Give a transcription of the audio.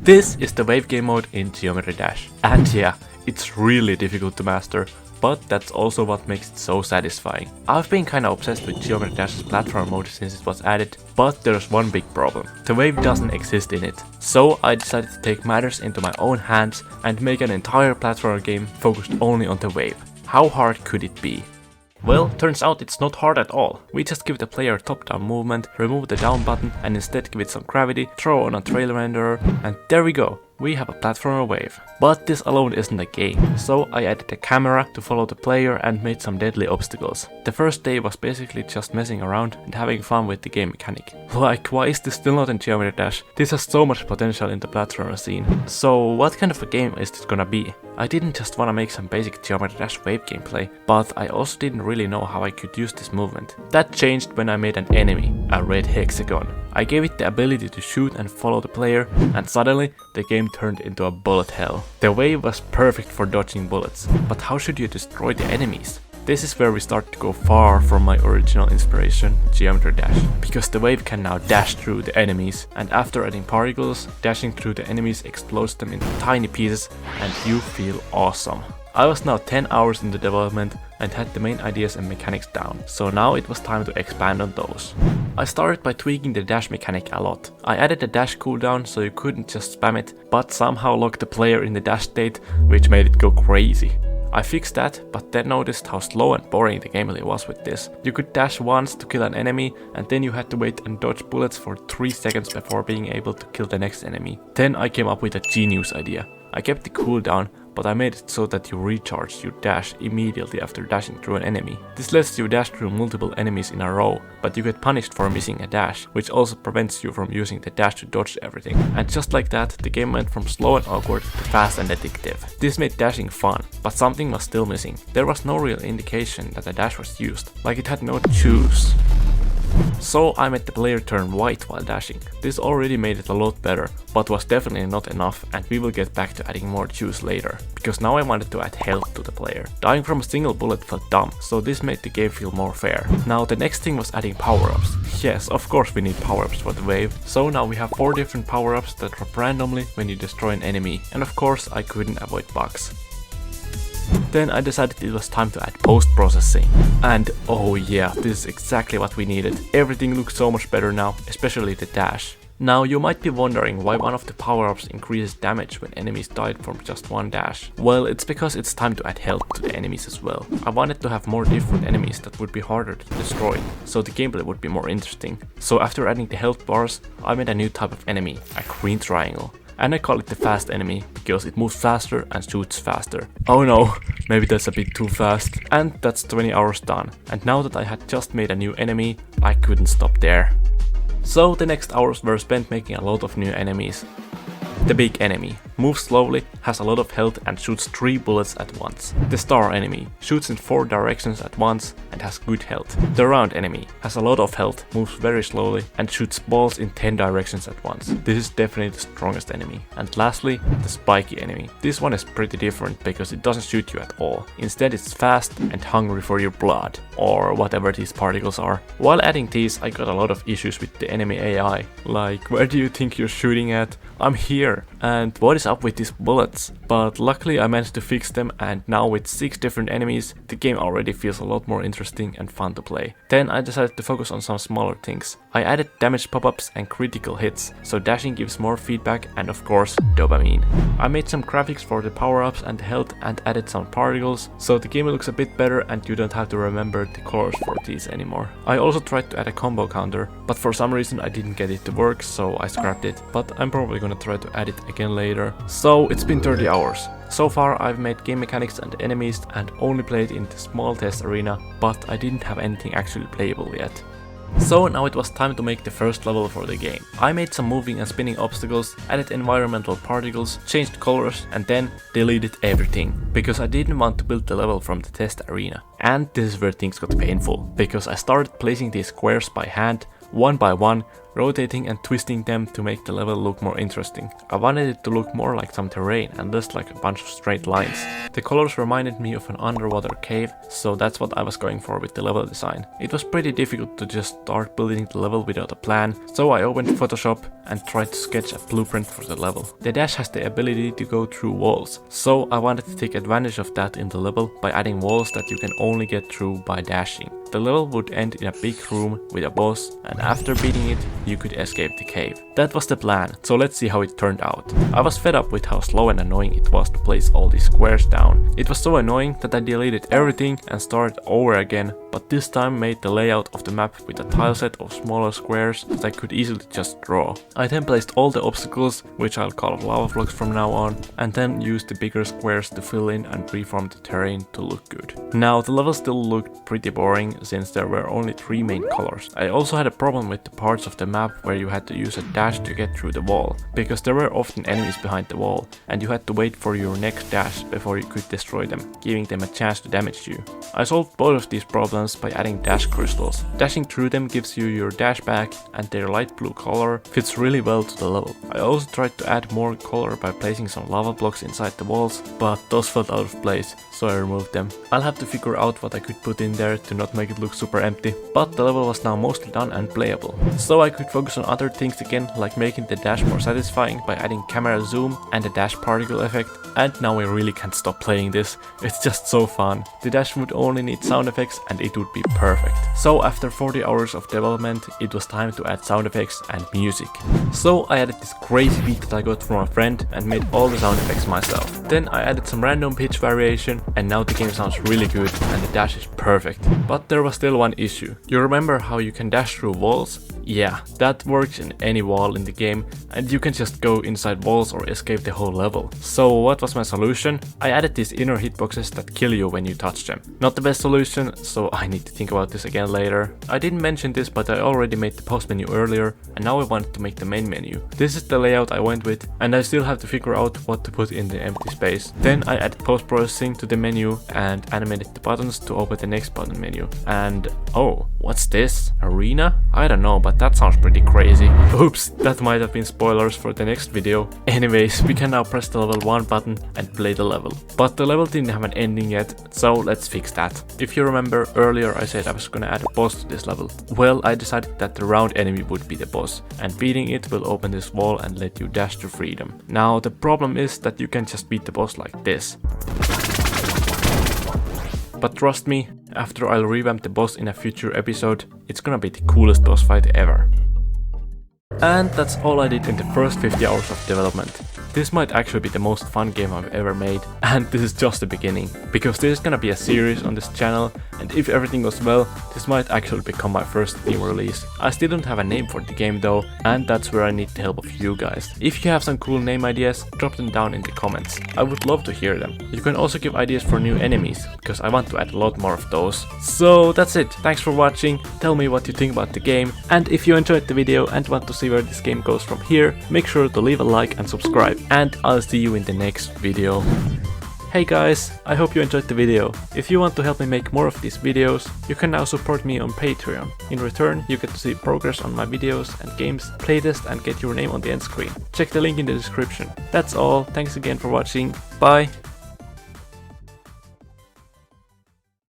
This is the wave game mode in Geometry Dash. And yeah, it's really difficult to master, but that's also what makes it so satisfying. I've been kinda obsessed with Geometry Dash's platform mode since it was added, but there's one big problem. The wave doesn't exist in it. So I decided to take matters into my own hands and make an entire platform game focused only on the wave. How hard could it be? Well, turns out it's not hard at all. We just give the player top-down movement, remove the down button and instead give it some gravity, throw on a trail renderer, and there we go. We have a platformer wave. But this alone isn't a game, so I added a camera to follow the player and made some deadly obstacles. The first day was basically just messing around and having fun with the game mechanic. Like, why is this still not in Geometry Dash? This has so much potential in the platformer scene. So what kind of a game is this gonna be? I didn't just wanna make some basic Geometry Dash wave gameplay, but I also didn't really know how I could use this movement. That changed when I made an enemy, a red hexagon. I gave it the ability to shoot and follow the player, and suddenly the game turned into a bullet hell. The wave was perfect for dodging bullets, but how should you destroy the enemies? This is where we start to go far from my original inspiration, Geometry Dash, because the wave can now dash through the enemies, and after adding particles, dashing through the enemies explodes them into tiny pieces and you feel awesome. I was now 10 hours in the development and had the main ideas and mechanics down, so now it was time to expand on those. I started by tweaking the dash mechanic a lot. I added a dash cooldown so you couldn't just spam it, but somehow locked the player in the dash state, which made it go crazy. I fixed that, but then noticed how slow and boring the gameplay was with this. You could dash once to kill an enemy, and then you had to wait and dodge bullets for 3 seconds before being able to kill the next enemy. Then I came up with a genius idea. I kept the cooldown, but I made it so that you recharge your dash immediately after dashing through an enemy. This lets you dash through multiple enemies in a row, but you get punished for missing a dash, which also prevents you from using the dash to dodge everything. And just like that, the game went from slow and awkward to fast and addictive. This made dashing fun, but something was still missing. There was no real indication that a dash was used, like it had no juice. So I made the player turn white while dashing. This already made it a lot better, but was definitely not enough, and we will get back to adding more juice later, because now I wanted to add health to the player. Dying from a single bullet felt dumb, so this made the game feel more fair. Now the next thing was adding power-ups. Yes, of course we need power-ups for the wave, so now we have 4 different power-ups that drop randomly when you destroy an enemy, and of course I couldn't avoid bugs. Then I decided it was time to add post-processing. And oh yeah, this is exactly what we needed. Everything looks so much better now, especially the dash. Now you might be wondering why one of the power-ups increases damage when enemies died from just one dash. Well, it's because it's time to add health to the enemies as well. I wanted to have more different enemies that would be harder to destroy, so the gameplay would be more interesting. So after adding the health bars, I made a new type of enemy, a green triangle. And I call it the fast enemy, because it moves faster and shoots faster. Oh no, maybe that's a bit too fast. And that's 20 hours done. And now that I had just made a new enemy, I couldn't stop there. So the next hours were spent making a lot of new enemies. The big enemy moves slowly, has a lot of health and shoots 3 bullets at once. The star enemy shoots in 4 directions at once and has good health. The round enemy has a lot of health, moves very slowly and shoots balls in 10 directions at once. This is definitely the strongest enemy. And lastly, the spiky enemy. This one is pretty different because it doesn't shoot you at all. Instead it's fast and hungry for your blood, or whatever these particles are. While adding these, I got a lot of issues with the enemy AI. Like, where do you think you're shooting at? I'm here. And what is up with these bullets? But luckily I managed to fix them, and now with 6 different enemies, the game already feels a lot more interesting and fun to play. Then I decided to focus on some smaller things. I added damage pop-ups and critical hits, so dashing gives more feedback and of course dopamine. I made some graphics for the power-ups and health and added some particles, so the game looks a bit better and you don't have to remember the colors for these anymore. I also tried to add a combo counter, but for some reason I didn't get it to work, so I scrapped it, but I'm probably gonna try to add it again later. So it's been 30 hours. So far I've made game mechanics and enemies and only played in the small test arena, but I didn't have anything actually playable yet. So now it was time to make the first level for the game. I made some moving and spinning obstacles, added environmental particles, changed colors and then deleted everything, because I didn't want to build the level from the test arena. And this is where things got painful, because I started placing these squares by hand, one by one, rotating and twisting them to make the level look more interesting. I wanted it to look more like some terrain and less like a bunch of straight lines. The colors reminded me of an underwater cave, so that's what I was going for with the level design. It was pretty difficult to just start building the level without a plan, so I opened Photoshop and tried to sketch a blueprint for the level. The dash has the ability to go through walls, so I wanted to take advantage of that in the level by adding walls that you can only get through by dashing. The level would end in a big room with a boss, and after beating it, you could escape the cave. That was the plan, so let's see how it turned out. I was fed up with how slow and annoying it was to place all these squares down. It was so annoying that I deleted everything and started over again, but this time made the layout of the map with a tile set of smaller squares that I could easily just draw. I then placed all the obstacles, which I'll call lava blocks from now on, and then used the bigger squares to fill in and reform the terrain to look good. Now the level still looked pretty boring since there were only 3 main colors. I also had a problem with the parts of the map where you had to use a dash to get through the wall, because there were often enemies behind the wall and you had to wait for your next dash before you could destroy them, giving them a chance to damage you. I solved both of these problems by adding dash crystals. Dashing through them gives you your dash back, and their light blue color fits really well to the level. I also tried to add more color by placing some lava blocks inside the walls, but those felt out of place, so I removed them. I'll have to figure out what I could put in there to not make it look super empty, but the level was now mostly done and playable. So I could focus on other things again, like making the dash more satisfying by adding camera zoom and a dash particle effect, and now I really can't stop playing this. It's just so fun. The dash would only need sound effects and it would be perfect. So after 40 hours of development, it was time to add sound effects and music. So I added this crazy beat that I got from a friend and made all the sound effects myself. Then I added some random pitch variation, and now the game sounds really good and the dash is perfect. But there was still one issue. You remember how you can dash through walls? Yeah, that works in any wall in the game, and you can just go inside walls or escape the whole level. So what was my solution? I added these inner hitboxes that kill you when you touch them. Not the best solution, so I need to think about this again later. I didn't mention this, but I already made the post menu earlier, and now I wanted to make the main menu. This is the layout I went with, and I still have to figure out what to put in the empty space. Then I added post-processing to the menu and animated the buttons to open the next button menu. And oh, what's this? Arena? I don't know, but that sounds pretty crazy. Oops, that might have been spoilers for the next video. Anyways, we can now press the level 1 button and play the level. But the level didn't have an ending yet, so let's fix that. If you remember earlier I said I was gonna add a boss to this level. Well, I decided that the round enemy would be the boss, and beating it will open this wall and let you dash to freedom. Now the problem is that you can't just beat the boss like this. But trust me, after I'll revamp the boss in a future episode, it's gonna be the coolest boss fight ever. And that's all I did in the first 50 hours of development. This might actually be the most fun game I've ever made, and this is just the beginning, because this is gonna be a series on this channel, and if everything goes well, this might actually become my first Steam release. I still don't have a name for the game though, and that's where I need the help of you guys. If you have some cool name ideas, drop them down in the comments. I would love to hear them. You can also give ideas for new enemies, because I want to add a lot more of those. So that's it, thanks for watching, tell me what you think about the game, and if you enjoyed the video and want to see where this game goes from here, make sure to leave a like and subscribe, and I'll see you in the next video. Hey guys, I hope you enjoyed the video. If you want to help me make more of these videos, you can now support me on Patreon. In return, you get to see progress on my videos and games, playtest, and get your name on the end screen. Check the link in the description. That's all, thanks again for watching, bye!